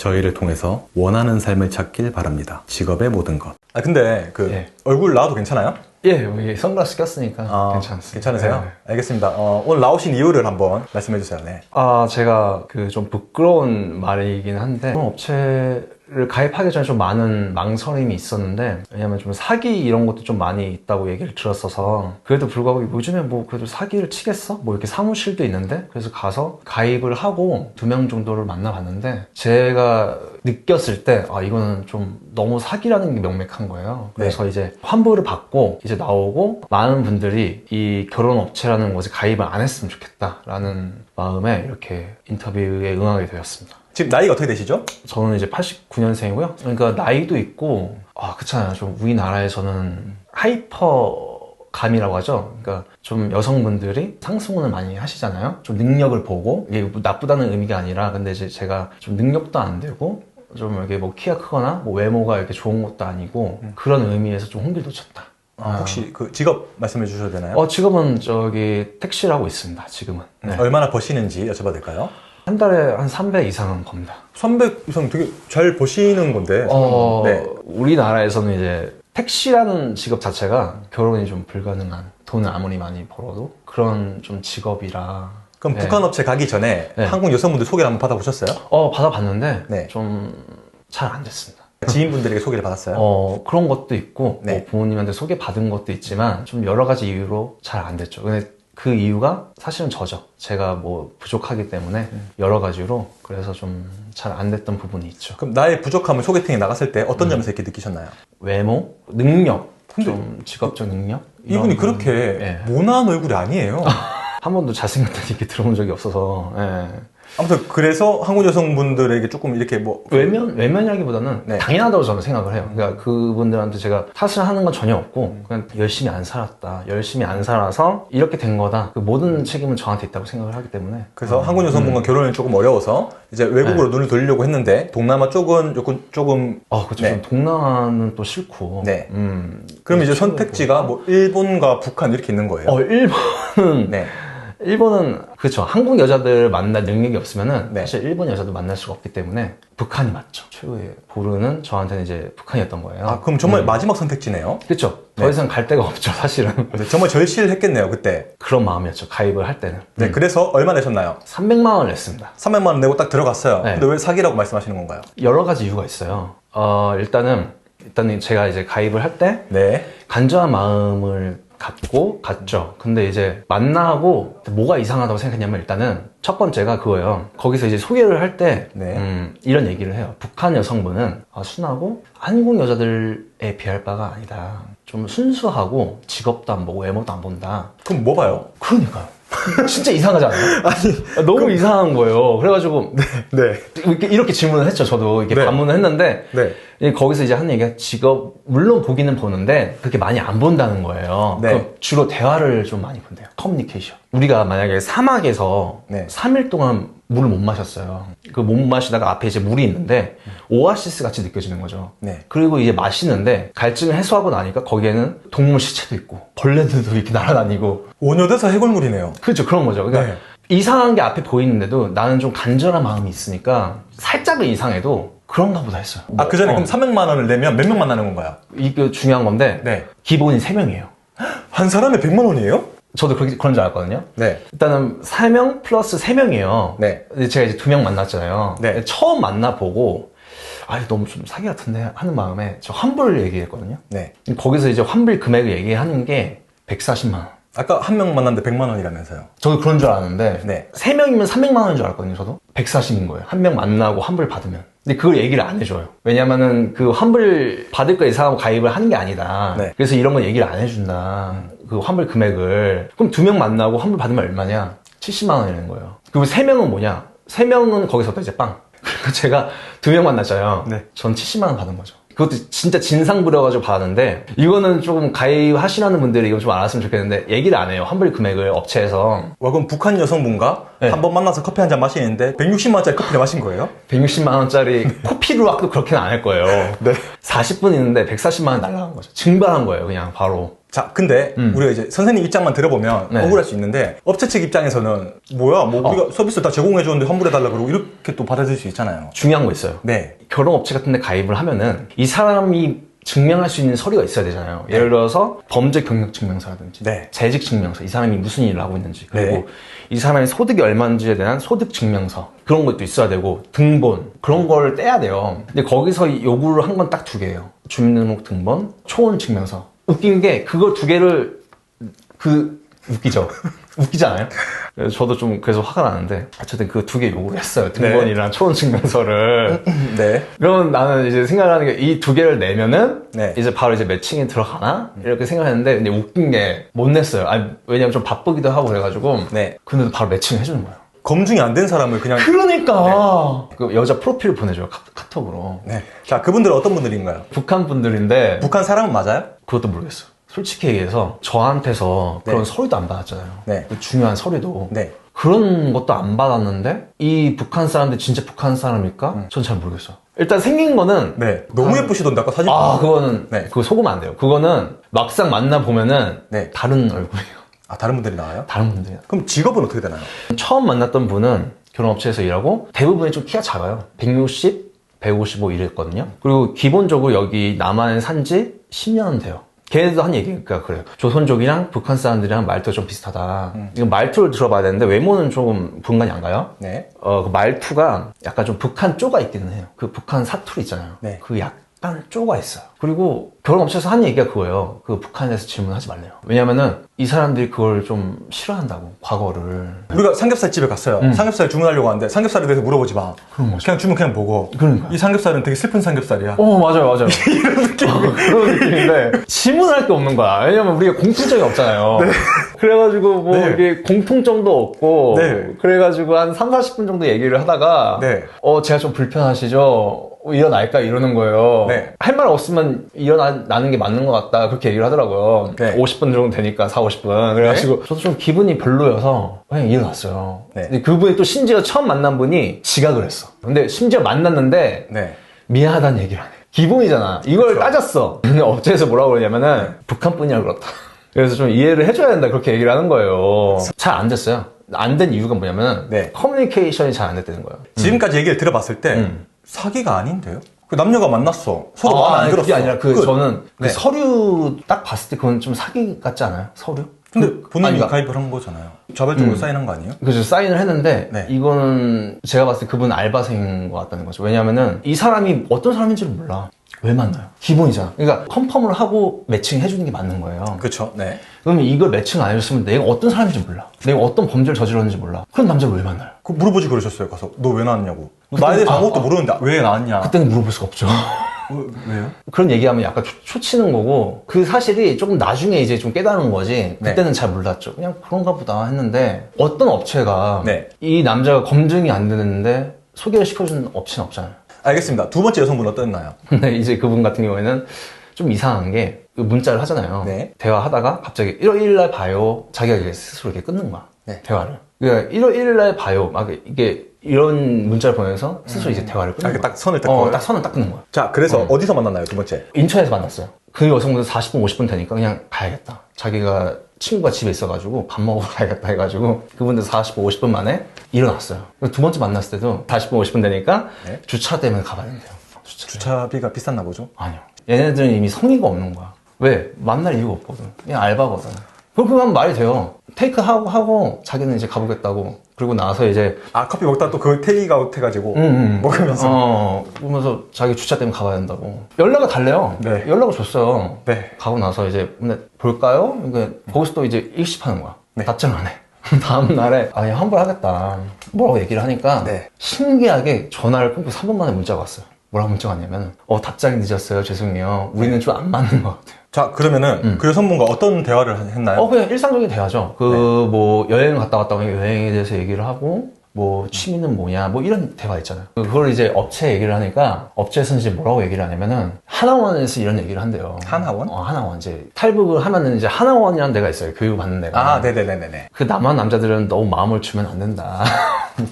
저희를 통해서 원하는 삶을 찾길 바랍니다. 직업의 모든 것. 근데 예. 얼굴 나와도 괜찮아요? 예, 여기 선글라스 꼈으니까 괜찮습니다. 괜찮으세요? 네. 알겠습니다. 오늘 나오신 이유를 한번 말씀해 주세요. 네. 제가 좀 부끄러운 말이긴 한데, 그런 업체를 가입하기 전에 좀 많은 망설임이 있었는데, 왜냐면 좀 사기 이런 것도 좀 많이 있다고 얘기를 들었어서, 그래도 불구하고 요즘에 뭐 그래도 사기를 치겠어? 뭐 이렇게 사무실도 있는데, 그래서 가서 가입을 하고 2명 정도를 만나봤는데, 제가 느꼈을 때, 이거는 좀 너무 사기라는 게 명백한 거예요. 그래서 이제 환불을 받고 이제 나오고, 많은 분들이 이 결혼업체라는 곳에 가입을 안 했으면 좋겠다라는 마음에 이렇게 인터뷰에 응하게 되었습니다. 지금 나이가 어떻게 되시죠? 저는 이제 89년생이고요. 그러니까 나이도 있고, 그렇잖아요. 좀 우리나라에서는 하이퍼감이라고 하죠. 그러니까 좀 여성분들이 상승혼을 많이 하시잖아요. 좀 능력을 보고, 이게 나쁘다는 의미가 아니라, 근데 이제 제가 좀 능력도 안 되고, 좀 이렇게 뭐 키가 크거나 뭐 외모가 이렇게 좋은 것도 아니고, 그런 의미에서 좀 홍기를 놓쳤다. 혹시 그 직업 말씀해 주셔도 되나요? 직업은 택시를 하고 있습니다, 지금은. 네. 얼마나 버시는지 여쭤봐도 될까요? 한 달에 한 300 이상은 겁니다. 300 이상 되게 잘 버시는 건데. 네. 우리나라에서는 이제 택시라는 직업 자체가 결혼이 좀 불가능한, 돈을 아무리 많이 벌어도 그런 좀 직업이라. 그럼 네. 북한 업체 가기 전에 네. 한국 여성분들 소개를 한번 받아보셨어요? 받아봤는데 네. 좀 잘 안 됐습니다. 지인분들에게 소개를 받았어요? 그런 것도 있고, 네. 뭐 부모님한테 소개받은 것도 있지만, 좀 여러 가지 이유로 잘 안 됐죠. 근데 그 이유가 사실은 저죠. 제가 뭐 부족하기 때문에 여러 가지로, 그래서 좀 잘 안 됐던 부분이 있죠. 그럼 나의 부족함을 소개팅에 나갔을 때 어떤 점에서 이렇게 느끼셨나요? 외모, 능력, 근데 좀 직업적 능력? 이분이 이런 그렇게 예. 모나한 얼굴이 아니에요. 한 번도 잘생겼다는 얘기 들어본 적이 없어서. 예. 아무튼 그래서 한국 여성분들에게 조금 이렇게 뭐 외면이라기보다는 네. 당연하다고 저는 생각을 해요. 그러니까 그분들한테 제가 탓을 하는 건 전혀 없고, 그냥 열심히 안 살았다. 열심히 안 살아서 이렇게 된 거다. 그 모든 책임은 저한테 있다고 생각을 하기 때문에. 그래서 한국 여성분과 결혼이 조금 어려워서 이제 외국으로 눈을 돌리려고 했는데 동남아 쪽은 조금 그렇죠. 네. 좀 동남아는 또 싫고. 네. 그럼 이제 선택지가 뭐 일본과 북한 이렇게 있는 거예요. 일본은 네. 일본은 그렇죠. 한국 여자들 만날 능력이 없으면은 네. 사실 일본 여자도 만날 수가 없기 때문에 북한이 맞죠. 최고의 보루는 저한테는 이제 북한이었던 거예요. 그럼 정말 마지막 선택지네요. 그렇죠. 더 네. 이상 갈 데가 없죠, 사실은. 정말 절실을 했겠네요, 그때. 그런 마음이었죠. 가입을 할 때는. 네, 그래서 얼마 내셨나요? 300만 원을 냈습니다. 300만 원 내고 딱 들어갔어요. 네. 근데 왜 사기라고 말씀하시는 건가요? 여러 가지 이유가 있어요. 일단은 제가 이제 가입을 할 때 네. 간절한 마음을 갖고 갔죠. 근데 이제 만나고 뭐가 이상하다고 생각했냐면, 일단은 첫 번째가 그거예요. 거기서 이제 소개를 할 때 네. 이런 얘기를 해요. 북한 여성분은 순하고 한국 여자들에 비할 바가 아니다. 좀 순수하고 직업도 안 보고 외모도 안 본다. 그럼 뭐 봐요? 그러니까요. 진짜 이상하지 않아요? 너무 이상한 거예요. 그래가지고 네. 이렇게 질문을 했죠. 저도 이렇게 네. 반문을 했는데, 네. 거기서 이제 하는 얘기가, 직업 물론 보기는 보는데 그렇게 많이 안 본다는 거예요. 네. 그럼 주로 대화를 좀 많이 본대요. 커뮤니케이션. 우리가 만약에 사막에서 네. 3일 동안 물을 못 마셨어요. 그 못 마시다가 앞에 이제 물이 있는데 오아시스 같이 느껴지는 거죠. 네. 그리고 이제 마시는데 갈증을 해소하고 나니까 거기에는 동물 시체도 있고 벌레들도 이렇게 날아다니고. 오녀대사 해골물이네요. 그렇죠. 그런 거죠. 그러니까 이상한 게 앞에 보이는데도 나는 좀 간절한 마음이 있으니까 살짝은 이상해도 그런가 보다 했어요. 그 전에 그럼 300만 원을 내면 몇 명 만나는 건가요? 이게 중요한 건데, 네. 기본이 3명이에요. 한 사람에 100만 원이에요? 저도 그런 줄 알았거든요. 네. 일단은 3명 플러스 3명이에요. 네. 제가 이제 2명 만났잖아요. 네. 처음 만나보고, 너무 좀 사기 같은데 하는 마음에 저 환불을 얘기했거든요. 네. 거기서 이제 환불 금액을 얘기하는 게 140만 원. 아까 한 명 만났는데 100만 원이라면서요. 저도 그런 줄 알았는데, 네. 3명이면 300만 원인 줄 알았거든요, 저도. 140인 거예요. 한 명 만나고 환불 받으면. 근데 그걸 얘기를 안 해줘요. 왜냐면은 그 환불 받을 거 예상하고 가입을 하는 게 아니다. 네. 그래서 이런 건 얘기를 안 해준다. 그 환불 금액을. 그럼 2명 만나고 환불 받으면 얼마냐? 70만 원이라는 거예요. 그리고 3명은 뭐냐? 3명은 거기서부터 이제 빵. 그리고 제가 2명 만났잖아요. 네. 전 70만 원 받은 거죠. 그것도 진짜 진상 부려가지고 받았는데, 이거는 조금 가입하시라는 분들이 이거 좀 알았으면 좋겠는데 얘기를 안 해요. 환불 금액을 업체에서. 그럼 북한 여성분과 네. 한 번 만나서 커피 한 잔 마시는데 160만 원짜리 커피를 마신 거예요? 160만 원짜리 코피루락도 그렇게는 안 할 거예요. 네. 40분 있는데 140만 원 날라간 거죠. 증발한 거예요, 그냥 바로. 자, 근데 우리가 이제 선생님 입장만 들어보면 네. 억울할 수 있는데 업체 측 입장에서는 뭐야, 뭐 우리가 서비스 다 제공해 줬는데 환불해달라 그러고 이렇게 또 받아들일 수 있잖아요. 중요한 거 있어요. 네. 결혼업체 같은 데 가입을 하면은 이 사람이 증명할 수 있는 서류가 있어야 되잖아요. 예를 들어서 범죄 경력 증명서라든지 네. 재직 증명서, 이 사람이 무슨 일을 하고 있는지, 그리고 네. 이 사람의 소득이 얼마인지에 대한 소득 증명서, 그런 것도 있어야 되고 등본, 그런 걸 떼야 돼요. 근데 거기서 요구를 한 건 딱 두 개예요. 주민등록 등본, 초원 증명서. 웃긴 게 그거 두 개를 웃기죠? 웃기지 않아요? 그래서 저도 좀 그래서 화가 나는데 어쨌든 그 두 개 요구를 했어요. 등본이랑 초원 증명서를. 네. 그러면 나는 이제 생각하는 게 이 두 개를 내면은 네. 이제 바로 이제 매칭이 들어가나? 이렇게 생각했는데 근데 웃긴 게 못 냈어요. 아니, 왜냐면 좀 바쁘기도 하고 그래가지고. 네. 근데도 바로 매칭 해주는 거예요. 검증이 안 된 사람을 그냥. 그러니까! 그 여자 프로필을 보내줘요. 카톡으로. 네. 자, 그분들은 어떤 분들인가요? 북한 분들인데 북한 사람은 맞아요? 그것도 모르겠어요. 솔직히 얘기해서 저한테서 네. 그런 서류도 안 받았잖아요. 네. 중요한 서류도. 네. 그런 것도 안 받았는데 이 북한 사람들 진짜 북한 사람일까? 전 잘 모르겠어요. 일단 생긴 거는 네. 너무 예쁘시던데, 아까 사진. 그거는 네. 그거 속으면 안 돼요. 그거는 막상 만나 보면은 네. 다른 얼굴이에요. 아, 다른 분들이 나와요? 다른 분들이야. 그럼 직업은 어떻게 되나요? 처음 만났던 분은 결혼업체에서 일하고 대부분이 좀 키가 작아요. 160, 155 이랬거든요. 그리고 기본적으로 여기 남한에 산지 10년은 돼요. 걔네도 한 얘기가 그래요. 조선족이랑 북한 사람들이랑 말투가 좀 비슷하다. 이거 말투를 들어봐야 되는데 외모는 조금 분간이 안 가요. 네. 그 말투가 약간 좀 북한 쪼가 있기는 해요. 그 북한 사투리 있잖아요. 네. 그 약간 쪼가 있어요. 그리고 결혼업체에서 한 얘기가 그거예요. 그 북한에서 질문하지 말래요. 왜냐면은 이 사람들이 그걸 좀 싫어한다고, 과거를. 우리가 삼겹살 집에 갔어요. 삼겹살 주문하려고 하는데 삼겹살에 대해서 물어보지 마. 그런 거죠. 그냥 주문 그냥 보고. 그러니까. 이 삼겹살은 되게 슬픈 삼겹살이야. 맞아요. 이런 느낌. 그런 느낌인데. 질문할 게 없는 거야. 왜냐면 우리가 공통점이 없잖아요. 그래가지고 뭐 네. 이게 공통점도 없고. 네. 그래가지고 한 3, 40분 정도 얘기를 하다가. 네. 제가 좀 불편하시죠? 일어날까? 이러는 거예요. 네. 할 말 없으면 일어나는 게 맞는 것 같다. 그렇게 얘기를 하더라고요. 네. 50분 정도 되니까, 4, 50분. 그래가지고 저도 좀 기분이 별로여서 그냥 일어났어요. 네. 근데 그분이 또 심지어 처음 만난 분이 지각을 했어. 근데 심지어 만났는데 네. 미안하다는 얘기를 안 해. 기본이잖아. 이걸 그쵸. 따졌어. 근데 업체에서 뭐라고 그러냐면은 북한 분이라 그렇다. 그래서 좀 이해를 해줘야 된다. 그렇게 얘기를 하는 거예요. 잘 안 됐어요. 안 된 이유가 뭐냐면은 네. 커뮤니케이션이 잘 안 됐다는 거예요. 지금까지 얘기를 들어봤을 때 사기가 아닌데요? 그 남녀가 만났어. 서로 마음에 안 아니, 들었어. 그게 아니라 저는 그 네. 서류 딱 봤을 때 그건 좀 사기 같지 않아요? 서류? 근데 본인이 아니, 가입을 한 거잖아요. 자발적으로 사인한 거 아니에요? 그래서 사인을 했는데 네. 이거는 제가 봤을 때 그분 알바생인 것 같다는 거죠. 왜냐면은 이 사람이 어떤 사람인지를 몰라. 왜 만나요? 기본이잖아. 그러니까 컨펌을 하고 매칭 해주는 게 맞는 거예요. 그렇죠. 네. 그러면 이걸 매칭 안 해줬으면 내가 어떤 사람인지 몰라. 내가 어떤 범죄를 저질렀는지 몰라. 그런 남자를 왜 만나요? 그 물어보지 그러셨어요. 가서 너 왜 나왔냐고. 너 나에 대해서 아무것도 모르는데 왜 나왔냐. 그때는 물어볼 수가 없죠. 왜요? 그런 얘기하면 약간 초치는 거고 그 사실이 조금 나중에 이제 좀 깨달은 거지 그때는 잘 몰랐죠. 그냥 그런가 보다 했는데 어떤 업체가 네. 이 남자가 검증이 안 되는데 소개를 시켜주는 업체는 없잖아요. 알겠습니다. 두 번째 여성분 어땠나요? 근데 이제 그분 같은 경우에는 좀 이상한 게 그 문자를 하잖아요. 네. 대화하다가 갑자기 1월 1일 날 봐요. 자기가 이제 스스로 이렇게 끊는 거야. 네. 대화를. 그러니까 1월 1일 날 봐요. 막 이게 이런 문자를 보내면서 스스로 이제 대화를 끊는 거야. 딱 선을 딱 그어요? 딱 선을 딱 끊는 거야. 자, 그래서 어디서 만났나요? 두 번째. 인천에서 만났어요. 그 여성분도 40분, 50분 되니까 그냥 가야겠다. 자기가 친구가 집에 있어가지고 밥 먹으러 가야겠다 해가지고 그분도 40분, 50분 만에 일어났어요. 두 번째 만났을 때도 40분, 50분 되니까 네. 주차 때문에 가봐야 된대요. 주차비가 비쌌나 보죠? 아니요. 얘네들은 이미 성의가 없는 거야. 왜? 만날 이유가 없거든. 그냥 알바거든. 그렇게 하면 말이 돼요. 테이크 하고 자기는 이제 가보겠다고. 그리고 나서 이제 아, 커피 먹다가 또 그 테이크아웃 해가지고 먹으면서. 그러면서 자기 주차 때문에 가봐야 된다고. 연락을 달래요. 네. 연락을 줬어요. 네. 가고 나서 이제 근데 볼까요? 그러니까 거기서 또 이제 일십하는 거야. 네. 답장을 안 해. 다음 날에 아니 환불하겠다. 뭐라고 얘기를 하니까 네. 신기하게 전화를 끊고 3분 만에 문자가 왔어요. 뭐라고 문자가 왔냐면 답장이 늦었어요. 죄송해요. 우리는 좀 안 맞는 것 같아요. 자, 그러면은 그 여성분과 어떤 대화를 했나요? 그냥 일상적인 대화죠. 뭐 여행을 갔다 왔다 오니까 여행에 대해서 얘기를 하고 뭐 취미는 뭐냐 뭐 이런 대화 있잖아요. 그걸 이제 업체 얘기를 하니까 업체에서는 이제 뭐라고 얘기를 하냐면은 하나원에서 이런 얘기를 한대요. 하나원? 하나원. 이제 탈북을 하면은 이제 하나원이라는 데가 있어요. 교육받는 데가. 아, 네네네네. 그 남한 남자들은 너무 마음을 주면 안 된다.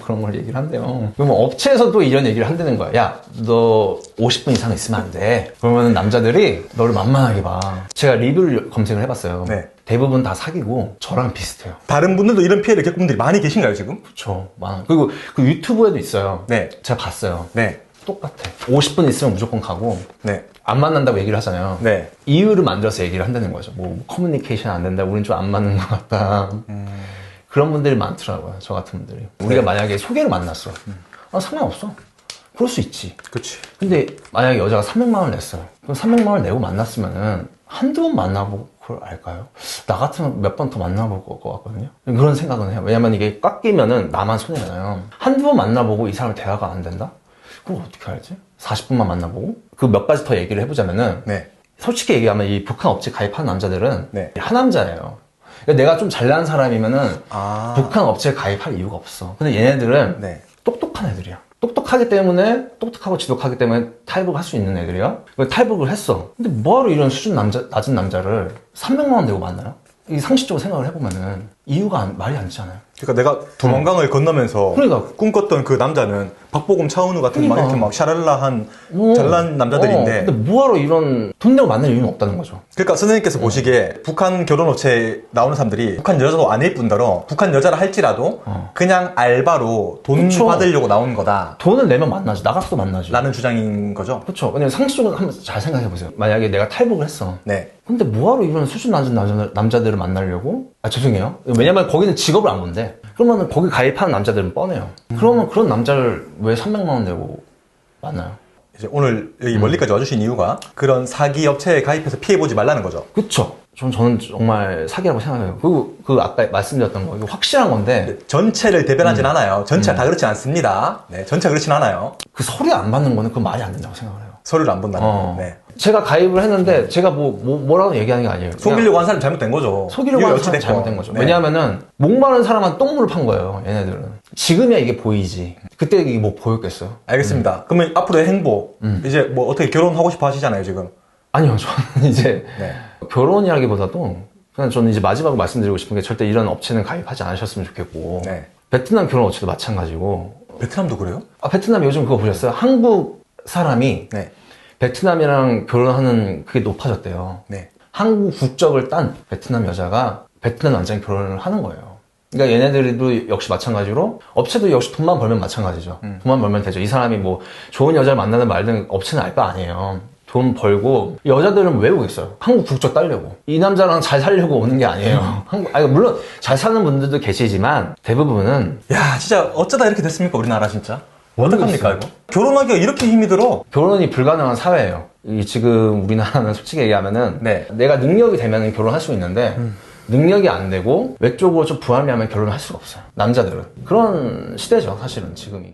그런 걸 얘기를 한대요. 그러면 업체에서도 이런 얘기를 한다는 거야. 야, 너 50분 이상 있으면 안 돼. 그러면 남자들이 너를 만만하게 봐. 제가 리뷰를 검색을 해봤어요. 네. 대부분 다 사귀고 저랑 비슷해요. 다른 분들도 이런 피해를 겪은 분들이 많이 계신가요, 지금? 그렇죠. 많아. 그리고 그 유튜브에도 있어요. 네. 제가 봤어요. 네. 똑같아. 50분 있으면 무조건 가고 네. 안 만난다고 얘기를 하잖아요. 네. 이유를 만들어서 얘기를 한다는 거죠. 뭐 커뮤니케이션 안 된다. 우린 좀 안 맞는 것 같다. 그런 분들이 많더라고요. 저 같은 분들이. 우리가 만약에 소개를 만났어. 상관없어. 그럴 수 있지. 그치. 근데 만약에 여자가 300만 원을 냈어요. 그럼 300만 원을 내고 만났으면은 한두 번 만나보고 그걸 알까요? 나 같으면 몇 번 더 만나볼 것 같거든요. 그런 생각은 해요. 왜냐면 이게 깎이면은 나만 손해잖아요. 한두 번 만나보고 이 사람 대화가 안 된다? 그럼 어떻게 알지? 40분만 만나보고? 그 몇 가지 더 얘기를 해보자면은 네. 솔직히 얘기하면 이 북한 업체 가입한 남자들은 네. 하남자예요. 그러니까 내가 좀 잘난 사람이면은 아. 북한 업체에 가입할 이유가 없어. 근데 얘네들은 네. 똑똑한 애들이야. 똑똑하기 때문에, 똑똑하고 지독하기 때문에 탈북을 할 수 있는 애들이야. 탈북을 했어. 근데 뭐하러 이런 수준 낮은 남자를 300만 원 내고 만나요? 이 상식적으로 생각을 해보면은 이유가 말이 안 되잖아요. 그러니까 내가 두만강을 건너면서 그러니까. 꿈꿨던 그 남자는 박보검, 차은우 같은 막 그러니까. 이렇게 막 샤랄라한 잘난 남자들인데. 근데 뭐하러 이런 돈 내고 만날 이유는 없다는 거죠. 그러니까 선생님께서 보시기에 북한 결혼업체에 나오는 사람들이 북한 여자도 아닐 뿐더러 북한 여자라 할지라도 그냥 알바로 돈 그쵸. 받으려고 나온 거다 돈을 내면 만나지. 나가서도 만나지. 라는 주장인 거죠. 그렇죠. 왜냐면 상식적으로 한번 잘 생각해보세요. 만약에 내가 탈북을 했어. 네. 근데 뭐하러 이런 수준 낮은 남자들을 만나려고? 죄송해요. 왜냐면 거기는 직업을 안 본대. 그러면 거기 가입하는 남자들은 뻔해요. 그러면 그런 남자를 왜 300만 원 내고 만나요? 이제 오늘 여기 멀리까지 와주신 이유가 그런 사기 업체에 가입해서 피해보지 말라는 거죠. 그쵸. 저는 정말 사기라고 생각해요. 그리고 그 아까 말씀드렸던 거, 이거 확실한 건데, 전체를 대변하진 않아요. 전체가 다 그렇지 않습니다. 네, 전체가 그렇진 않아요. 그 서류 안 받는 거는 그건 말이 안 된다고 생각을 해요. 서류를 안 본다는 거. 네. 제가 가입을 했는데, 제가 뭐라고 얘기하는 게 아니에요. 속이려고 한 사람이 잘못된 거죠. 속이려고 이게 하는 사람이 어찌됐건. 잘못된 거죠. 네. 왜냐하면은 목마른 사람한 똥물을 판 거예요. 얘네들은. 지금이야 이게 보이지. 그때 이게 뭐 보였겠어요? 알겠습니다. 그러면 앞으로의 행보, 이제 뭐 어떻게 결혼하고 싶어 하시잖아요, 지금. 아니요, 저는 이제 네. 결혼이라기보다도 그냥 저는 이제 마지막으로 말씀드리고 싶은 게 절대 이런 업체는 가입하지 않으셨으면 좋겠고, 네. 베트남 결혼 업체도 마찬가지고. 베트남도 그래요? 베트남 요즘 그거 보셨어요? 한국 사람이 네. 베트남이랑 결혼하는 그게 높아졌대요. 네. 한국 국적을 딴 베트남 여자가 베트남 남자랑 결혼을 하는 거예요. 그러니까 얘네들도 역시 마찬가지로 업체도 역시 돈만 벌면 마찬가지죠. 돈만 벌면 되죠. 이 사람이 뭐 좋은 여자를 만나는 말든 업체는 알 거 아니에요. 돈 벌고 여자들은 왜 오겠어요? 한국 국적 따려고. 이 남자랑 잘 살려고 오는 게 아니에요. 물론 잘 사는 분들도 계시지만 대부분은 야, 진짜 어쩌다 이렇게 됐습니까, 우리나라 진짜? 어떡합니까, 모르겠어요. 이거? 결혼하기가 이렇게 힘이 들어? 결혼이 불가능한 사회예요. 지금 우리나라는 솔직히 얘기하면은 네. 내가 능력이 되면 결혼할 수 있는데 능력이 안 되고 외적으로 좀 불합리하면 결혼을 할 수가 없어요. 남자들은. 그런 시대죠, 사실은 지금이.